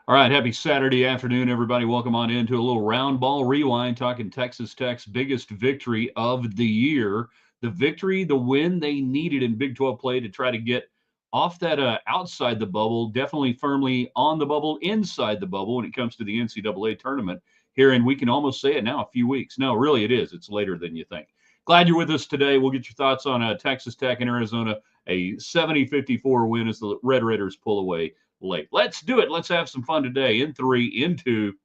All right, happy Saturday afternoon, everybody. Welcome on into a little round ball rewind, talking Texas Tech's biggest victory of the year. The victory, the win they needed in Big 12 play to try to get off that outside the bubble, definitely firmly on the bubble, inside the bubble when it comes to the NCAA tournament here. And we can almost say it now, a few weeks. No, really, it is. It's later than you think. Glad you're with us today. We'll get your thoughts on Texas Tech and Arizona, a 70-54 win as the Red Raiders pull away late. Let's do it. Let's have some fun today. In three, in two.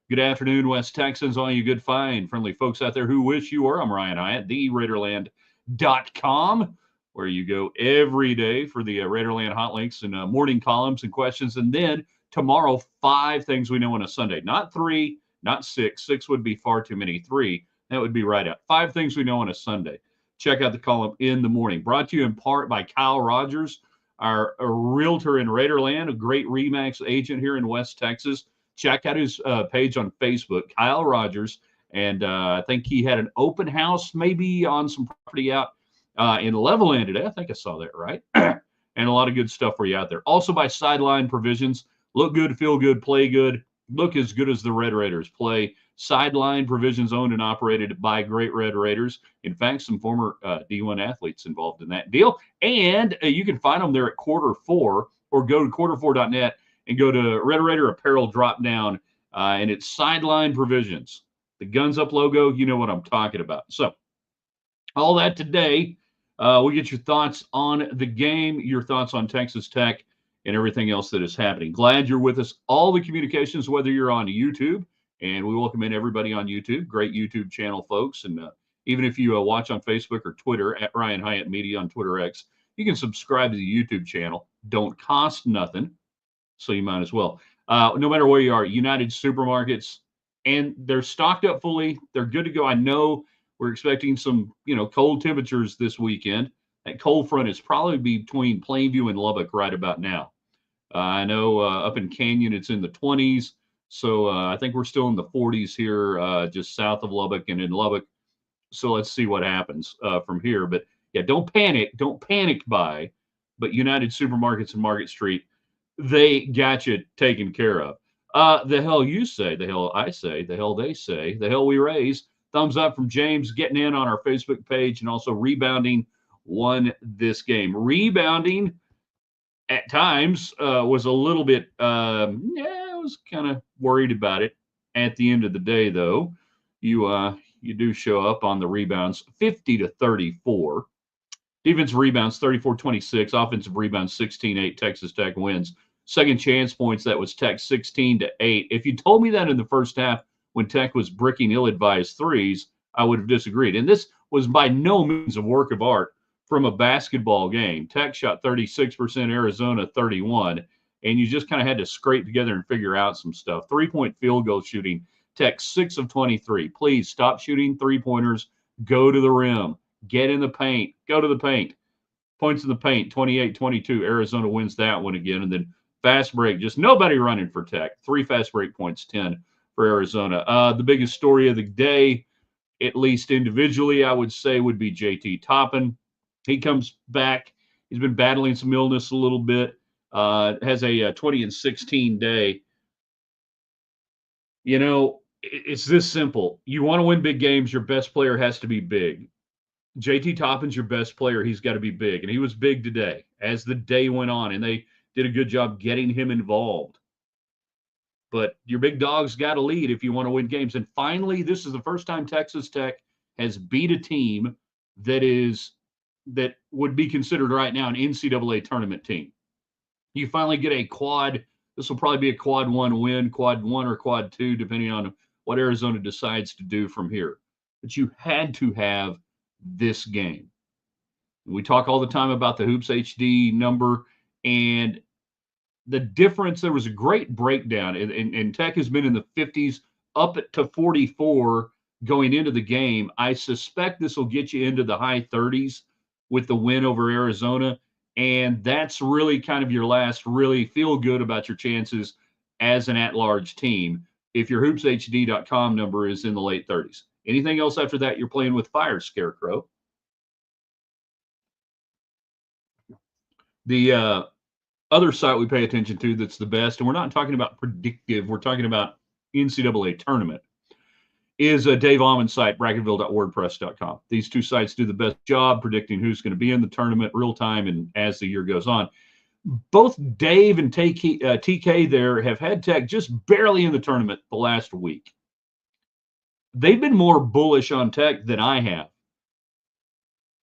Good afternoon, West Texans, all you good, fine, friendly folks out there who wish you were. I'm Ryan Hyatt, theraiderland.com, where you go every day for the Raiderland hot links and morning columns and questions. And then tomorrow, 5 things we know on a Sunday. Not three, not six. Six would be far too many. Three, that would be right out. 5 things we know on a Sunday. Check out the column in the morning. Brought to you in part by Kyle Rogers, our realtor in Raiderland, a great RE/MAX agent here in West Texas. Check out his page on Facebook, Kyle Rogers. And I think he had an open house maybe on some property out in Levelland today. I think I saw that right. And a lot of good stuff for you out there. Also by Sideline Provisions. Look good, feel good, play good. Look as good as the Red Raiders play. Sideline Provisions, owned and operated by great Red Raiders. In fact, some former D1 athletes involved in that deal. And you can find them there at Quarter 4 or go to quarter4.net and go to Red Raider Apparel drop down, and it's Sideline Provisions. The Guns Up logo, you know what I'm talking about. So, all that today. We'll get your thoughts on the game, your thoughts on Texas Tech, and everything else that is happening. Glad you're with us. All the communications, whether you're on YouTube, and we welcome in everybody on YouTube. Great YouTube channel, folks. And even if you watch on Facebook or Twitter, at Ryan Hyatt Media on Twitter X, you can subscribe to the YouTube channel. Don't cost nothing, so you might as well. No matter where you are, United Supermarkets, and they're stocked up fully. They're good to go. I know we're expecting some, cold temperatures this weekend. That cold front is probably between Plainview and Lubbock right about now. I know up in Canyon it's in the 20s, so I think we're still in the 40s here, just south of Lubbock and in Lubbock. So let's see what happens from here. But yeah, don't panic. Don't panic buy. But United Supermarkets and Market Street, they got you taken care of. The hell you say, the hell I say, the hell they say, the hell we raise. Thumbs up from James getting in on our Facebook page and also rebounding won this game. Rebounding at times was a little bit, I was kind of worried about it. At the end of the day, though, you do show up on the rebounds 50-34. Defensive rebounds 34-26. Offensive rebounds 16-8. Texas Tech wins. Second chance points, that was Tech 16-8. If you told me that in the first half when Tech was bricking ill-advised threes, I would have disagreed. And this was by no means a work of art from a basketball game. Tech shot 36%, Arizona 31%, and you just kind of had to scrape together and figure out some stuff. 3-point field goal shooting, Tech 6 of 23. Please stop shooting three-pointers. Go to the rim. Get in the paint. Go to the paint. Points in the paint, 28-22. Arizona wins that one again. And then fast break, just nobody running for Tech. 3 fast break points, 10 for Arizona. The biggest story of the day, at least individually, I would say, would be JT Toppin. He comes back. He's been battling some illness a little bit. Has a 20-16 day. It's this simple. You want to win big games, your best player has to be big. JT Toppin's your best player. He's got to be big. And he was big today as the day went on, and they did a good job getting him involved. But your big dog's got to lead if you want to win games. And finally, this is the first time Texas Tech has beat a team that would be considered right now an NCAA tournament team. You finally get a quad. This will probably be a quad 1 win, quad 1 or quad 2, depending on what Arizona decides to do from here. But you had to have this game. We talk all the time about the Hoops HD number and the difference. There was a great breakdown, and Tech has been in the 50s up to 44 going into the game. I suspect this will get you into the high 30s with the win over Arizona, and that's really kind of your last really feel good about your chances as an at-large team if your hoopshd.com number is in the late 30s. Anything else after that, you're playing with fire, Scarecrow. The other site we pay attention to that's the best, and we're not talking about predictive, we're talking about NCAA tournament, is a Dave Almond's site, bracketville.wordpress.com. These two sites do the best job predicting who's going to be in the tournament real time and as the year goes on. Both Dave and TK there have had Tech just barely in the tournament the last week. They've been more bullish on Tech than I have.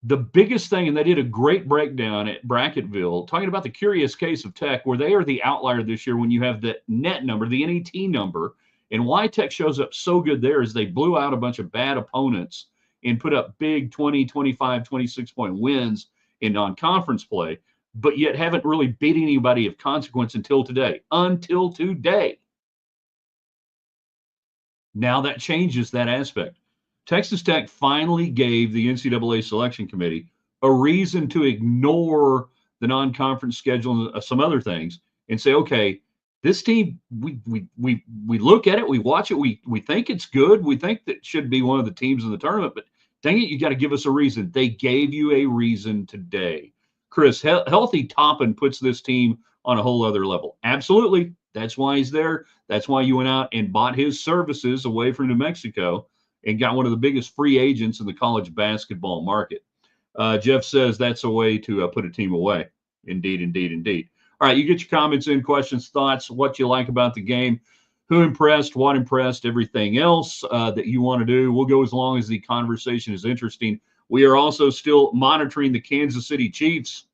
The biggest thing, and they did a great breakdown at Bracketville, talking about the curious case of Tech, where they are the outlier this year when you have the net number, the NET number, and why Tech shows up so good there is they blew out a bunch of bad opponents and put up big 20, 25, 26-point wins in non-conference play, but yet haven't really beat anybody of consequence until today. Until today. Now that changes that aspect. Texas Tech finally gave the NCAA selection committee a reason to ignore the non-conference schedule and some other things and say, okay, this team, we look at it, we watch it, we think it's good, we think that should be one of the teams in the tournament, but dang it, you got to give us a reason. They gave you a reason today. Chris, Healthy Toppin puts this team on a whole other level. Absolutely. That's why he's there. That's why you went out and bought his services away from New Mexico and got one of the biggest free agents in the college basketball market. Jeff says that's a way to put a team away. Indeed, indeed, indeed. All right, you get your comments in, questions, thoughts, what you like about the game, who impressed, what impressed, everything else that you want to do. We'll go as long as the conversation is interesting. We are also still monitoring the Kansas City Chiefs,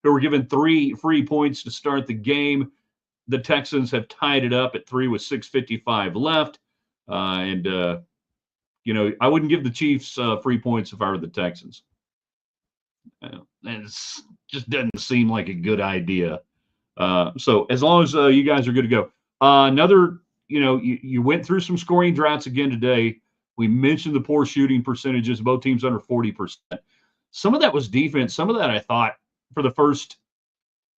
who were given 3 free points to start the game. The Texans have tied it up at 3 with 6:55 left. You know, I wouldn't give the Chiefs free points if I were the Texans. It just doesn't seem like a good idea. So as long as you guys are good to go. Another, you know, you went through some scoring droughts again today. We mentioned the poor shooting percentages, both teams under 40%. Some of that was defense. Some of that I thought for the first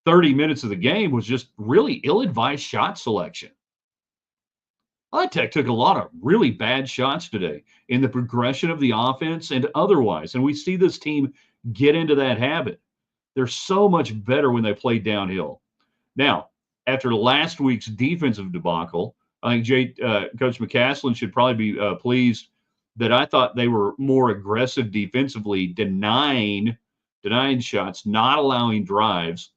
30 minutes of the game was just really ill-advised shot selection. Tech took a lot of really bad shots today in the progression of the offense and otherwise. And we see this team get into that habit. They're so much better when they play downhill. Now, after last week's defensive debacle, I think Coach McCaslin should probably be pleased that I thought they were more aggressive defensively, denying shots, not allowing drives.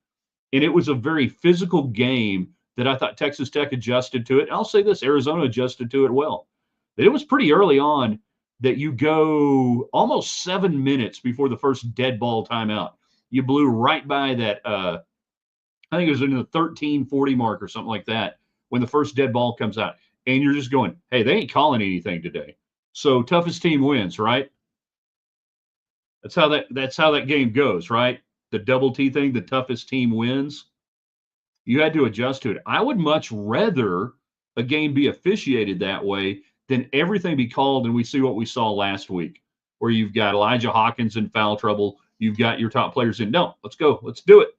And it was a very physical game that I thought Texas Tech adjusted to it. And I'll say this, Arizona adjusted to it well. It was pretty early on that you go almost 7 minutes before the first dead ball timeout. You blew right by that, I think it was in the 13:40 mark or something like that, when the first dead ball comes out. And you're just going, hey, they ain't calling anything today. So toughest team wins, right? That's how that game goes, right? The double T thing, the toughest team wins. You had to adjust to it. I would much rather a game be officiated that way than everything be called and we see what we saw last week, where you've got Elijah Hawkins in foul trouble. You've got your top players in. No, let's go. Let's do it.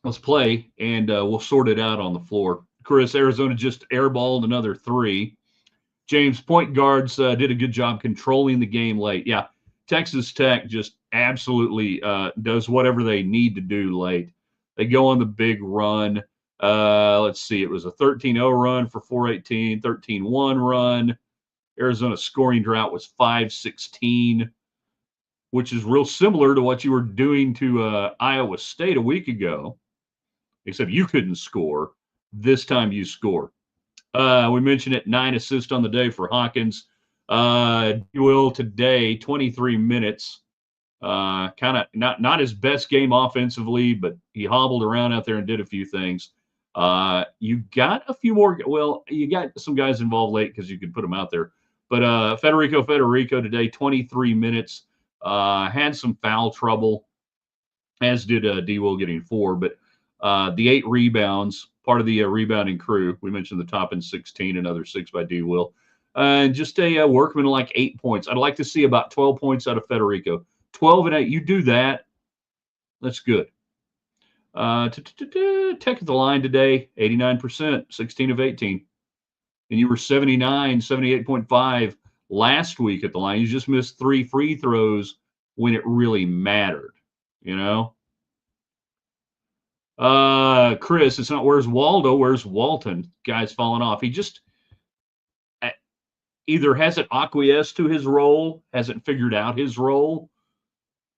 Let's play, and we'll sort it out on the floor. Chris, Arizona just airballed another 3. James, point guards did a good job controlling the game late. Yeah, Texas Tech just absolutely does whatever they need to do late. They go on the big run. Let's see. It was a 13-0 run for 418, 13-1 run. Arizona's scoring drought was 5-16, which is real similar to what you were doing to Iowa State a week ago, except you couldn't score. This time you score. We mentioned it, 9 assists on the day for Hawkins. Will today, 23 minutes. Kind of not his best game offensively, but he hobbled around out there and did a few things. You got a few more. Well, you got some guys involved late because you could put them out there. But Federico today, 23 minutes. Had some foul trouble, as did D. Will getting 4. But the 8 rebounds, part of the rebounding crew. We mentioned the top in 16, another 6 by D. Will. And just a workman like 8 points. I'd like to see about 12 points out of Federico. 12 and 8. You do that. That's good. Tech at the line today, 89%, 16 of 18. And you were 78.5 last week at the line. You just missed 3 free throws when it really mattered. you know. Chris, it's not where's Waldo, where's Walton? Guy's falling off. He just either hasn't acquiesced to his role, hasn't figured out his role.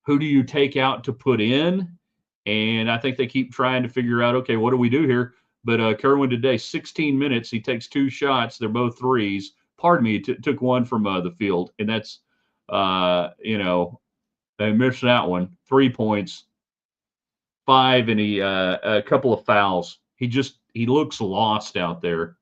Who do you take out to put in? And I think they keep trying to figure out, okay, what do we do here? But Kerwin today, 16 minutes, he takes 2 shots. They're both threes. Pardon me, took one from the field, and that's, they missed that one. 3 points, 5, and a couple of fouls. He looks lost out there.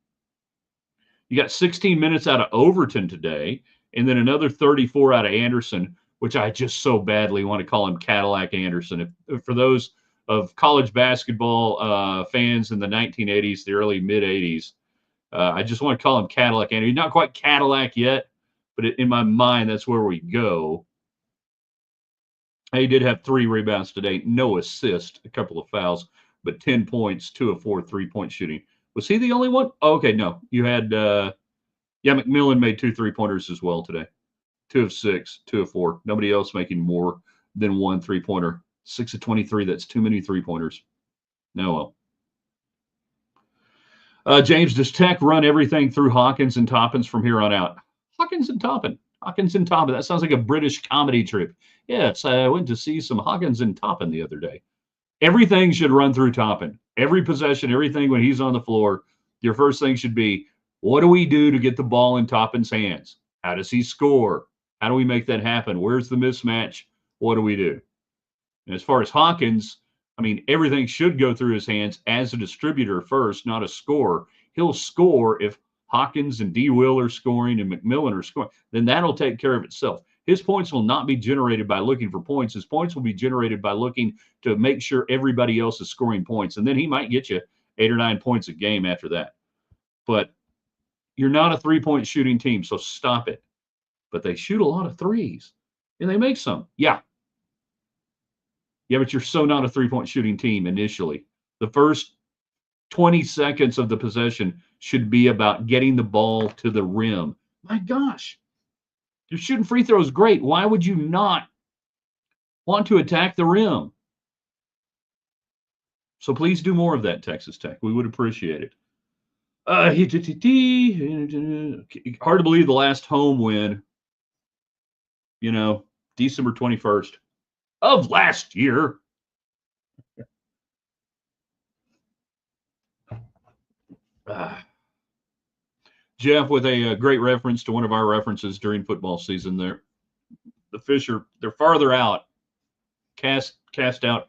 You got 16 minutes out of Overton today, and then another 34 out of Anderson, which I just so badly want to call him Cadillac Anderson. If for those of college basketball fans in the 1980s, the early mid 80s, I just want to call him Cadillac Anderson. He's not quite Cadillac yet, but in my mind, that's where we go. He did have 3 rebounds today, no assist, a couple of fouls, but 10 points, 2 of 4 3-point shooting. Was he the only one? Oh, okay, no. You had, McMillan made 2 3-pointers as well today. 2 of 6, 2 of 4. Nobody else making more than 1 3-pointer. 6 of 23. That's too many 3-pointers. No, well. James, does Tech run everything through Hawkins and Toppins from here on out? Hawkins and Toppin. Hawkins and Toppin. That sounds like a British comedy trip. Yes, I went to see some Hawkins and Toppin the other day. Everything should run through Toppin. Every possession, everything when he's on the floor, your first thing should be, what do we do to get the ball in Toppin's hands? How does he score? How do we make that happen? Where's the mismatch? What do we do? And as far as Hawkins, I mean, everything should go through his hands as a distributor first, not a scorer. He'll score if Hawkins and D. Will are scoring and McMillan are scoring. Then that'll take care of itself. His points will not be generated by looking for points. His points will be generated by looking to make sure everybody else is scoring points. And then he might get you 8 or 9 points a game after that. But you're not a 3-point shooting team, so stop it. But they shoot a lot of threes, and they make some. Yeah, but you're so not a 3-point shooting team initially. The first 20 seconds of the possession should be about getting the ball to the rim. My gosh. You're shooting free throws, great. Why would you not want to attack the rim? So please do more of that, Texas Tech. We would appreciate it. Hard to believe the last home win, December 21st of last year. Jeff, with a great reference to one of our references during football season there. The Fish they're farther out, cast out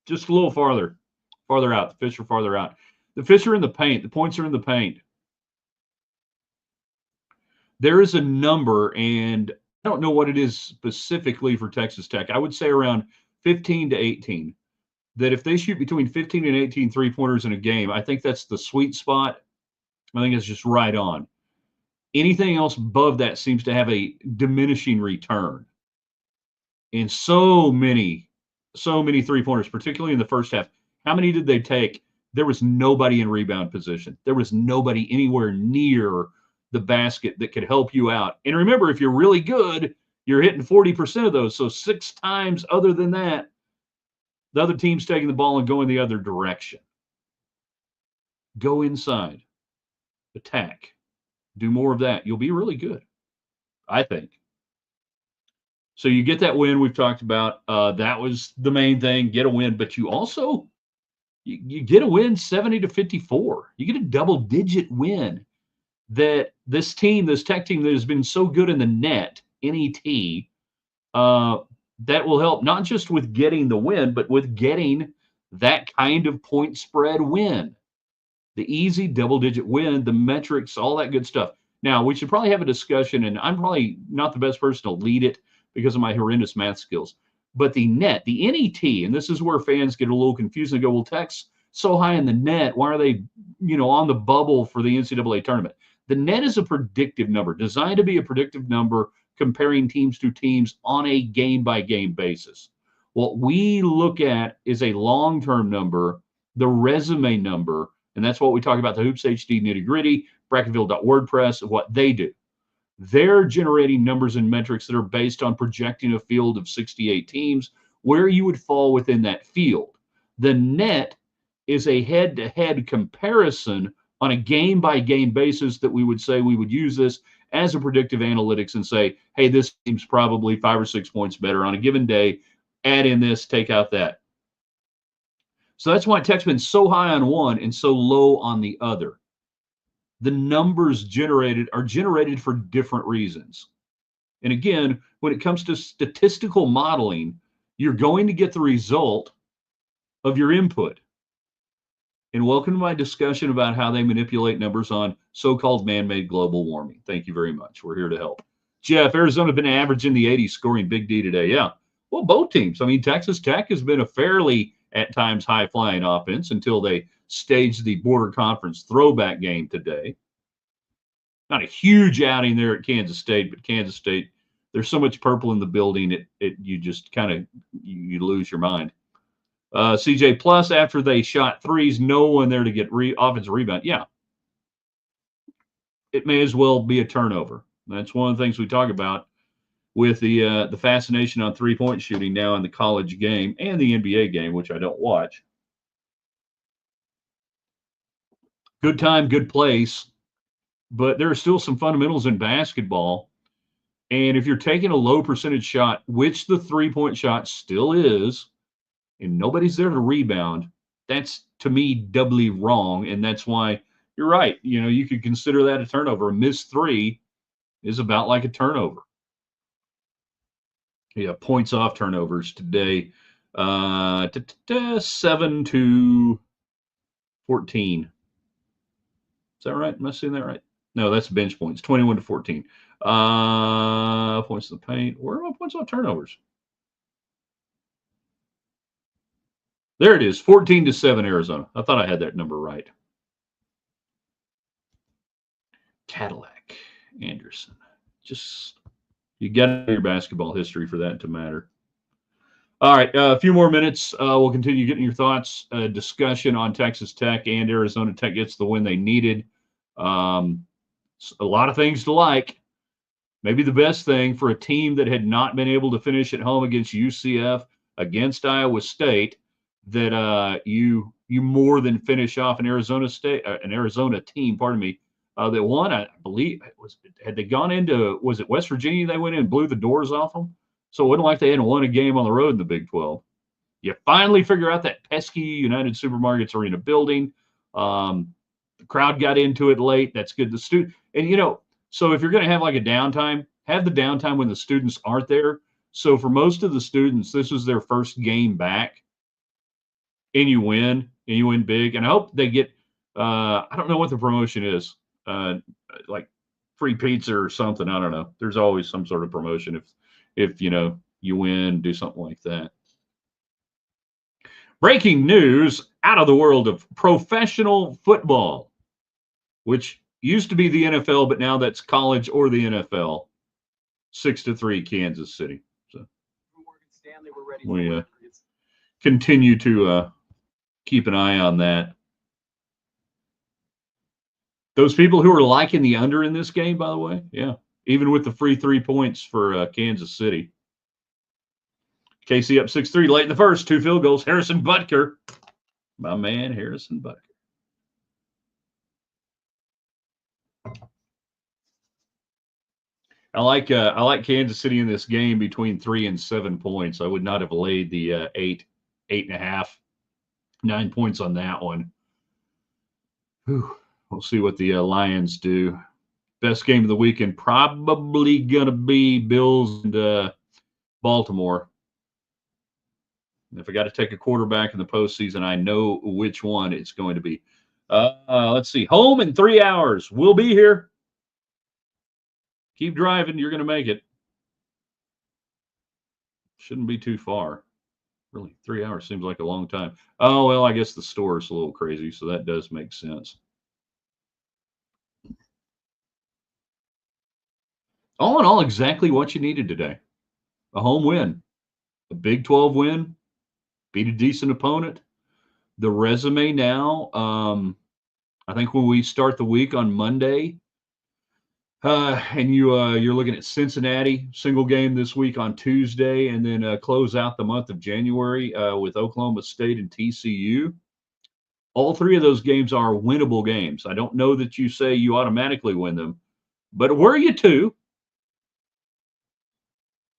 just a little farther out. The Fish are farther out. The Fish are in the paint. The points are in the paint. There is a number, and I don't know what it is specifically for Texas Tech. I would say around 15 to 18. That if they shoot between 15 and 18 3-pointers in a game, I think that's the sweet spot. I think it's just right on. Anything else above that seems to have a diminishing return. And so many 3-pointers, particularly in the first half. How many did they take? There was nobody in rebound position. There was nobody anywhere near the basket that could help you out. And remember, if you're really good, you're hitting 40% of those. So 6 times other than that, the other team's taking the ball and going the other direction. Go inside. Attack. Do more of that. You'll be really good, I think. So you get that win we've talked about. That was the main thing, get a win. But you also, you get a win 70 to 54. You get a double-digit win that this Tech team that has been so good in the net, NET, that will help not just with getting the win, but with getting that kind of point spread win. The easy double-digit win, the metrics, all that good stuff. Now, we should probably have a discussion, and I'm probably not the best person to lead it because of my horrendous math skills. But the net, and this is where fans get a little confused and go, well, Tech's so high in the net. Why are they, on the bubble for the NCAA tournament? The net is a predictive number, designed to be a predictive number comparing teams to teams on a game-by-game basis. What we look at is a long-term number, the resume number, and that's what we talk about, the Hoops HD nitty-gritty, Bracketville.wordpress, of what they do. They're generating numbers and metrics that are based on projecting a field of 68 teams where you would fall within that field. The net is a head-to-head comparison on a game-by-game basis that we would say we would use this as a predictive analytics and say, hey, this team's probably 5 or 6 points better on a given day. Add in this, take out that. So that's why Tech's been so high on one and so low on the other. The numbers generated are generated for different reasons. And again, when it comes to statistical modeling, you're going to get the result of your input. And welcome to my discussion about how they manipulate numbers on so-called man-made global warming. Thank you very much. We're here to help. Jeff, Arizona's been averaging the 80s, scoring Big D today. Yeah. Well, both teams. I mean, Texas Tech has been a fairly, at times, high-flying offense until they staged the Border Conference throwback game today. Not a huge outing there at Kansas State, but Kansas State, there's so much purple in the building, you just kind of you lose your mind. CJ Plus, after they shot threes, no one there to get offensive rebound. Yeah, it may as well be a turnover. That's one of the things we talk about with the fascination on three-point shooting now in the college game and the NBA game, which I don't watch. Good time, good place, but there are still some fundamentals in basketball. And if you're taking a low percentage shot, which the three-point shot still is, and nobody's there to rebound, that's, to me, doubly wrong. And that's why you're right. You know, you could consider that a turnover. A missed three is about like a turnover. Yeah, points off turnovers today. 7-14. Is that right? Am I seeing that right? No, that's bench points. 21-14. Points in the paint. Where are my points off turnovers? There it is. 14-7 Arizona. I thought I had that number right. Cadillac Anderson. Just, you got to know your basketball history for that to matter. All right, a few more minutes. We'll continue getting your thoughts. Discussion on Texas Tech and Arizona Tech gets the win they needed. A lot of things to like. Maybe the best thing for a team that had not been able to finish at home against UCF, against Iowa State, that you more than finish off an Arizona team, that won. I believe had they gone into, was it West Virginia? They went in and blew the doors off them. So it wasn't like they hadn't won a game on the road in the Big 12. You finally figure out that pesky United Supermarkets Arena building. The crowd got into it late. That's good. So if you're going to have like a downtime, have the downtime when the students aren't there. So for most of the students, this was their first game back, and you win big. And I hope they get, I don't know what the promotion is, like free pizza or something. I don't know. There's always some sort of promotion if you win, do something like that. Breaking news out of the world of professional football, which used to be the NFL, but now that's college or the NFL. 6-3 Kansas City. So we continue to keep an eye on that. Those people who are liking the under in this game, by the way, yeah, even with the free 3 points for Kansas City. KC up 6-3 late in the first, 2 field goals. Harrison Butker, my man, Harrison Butker. I like Kansas City in this game between 3 and 7 points. I would not have laid the 8.5, 9 points on that one. Whew. We'll see what the Lions do. Best game of the weekend probably gonna be Bills and Baltimore. If I got to take a quarterback in the postseason, I know which one it's going to be. Let's see. Home in 3 hours. We'll be here. Keep driving. You're going to make it. Shouldn't be too far. Really, 3 hours seems like a long time. Oh, well, I guess the store is a little crazy, so that does make sense. All in all, exactly what you needed today. A home win. A Big 12 win. Beat a decent opponent. The resume now, I think when we start the week on Monday, And you're looking at Cincinnati single game this week on Tuesday, and then close out the month of January with Oklahoma State and TCU. All three of those games are winnable games. I don't know that you say you automatically win them, but were you to,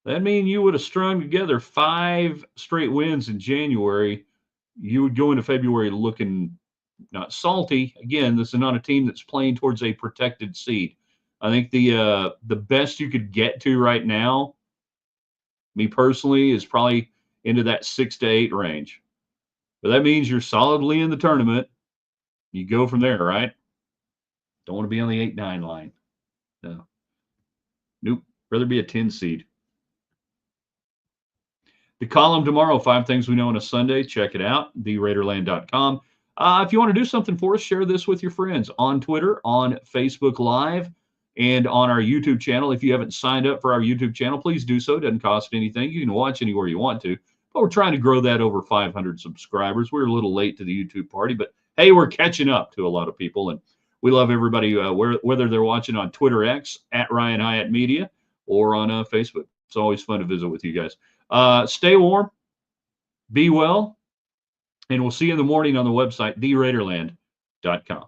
that mean you would have strung together 5 straight wins in January. You would go into February looking not salty. Again, this is not a team that's playing towards a protected seed. I think the best you could get to right now, me personally, is probably into that 6 to 8 range. But that means you're solidly in the tournament. You go from there, right? Don't want to be on the 8-9 line. No. Nope. Rather be a 10 seed. The column tomorrow, 5 things we know on a Sunday. Check it out, theraiderland.com. If you want to do something for us, share this with your friends on Twitter, on Facebook Live, and on our YouTube channel. If you haven't signed up for our YouTube channel, please do so. It doesn't cost anything. You can watch anywhere you want to. But we're trying to grow that over 500 subscribers. We're a little late to the YouTube party, but hey, we're catching up to a lot of people. And we love everybody, whether they're watching on Twitter X, at Ryan Hyatt Media, or on Facebook. It's always fun to visit with you guys. Stay warm, be well, and we'll see you in the morning on the website, theraiderland.com.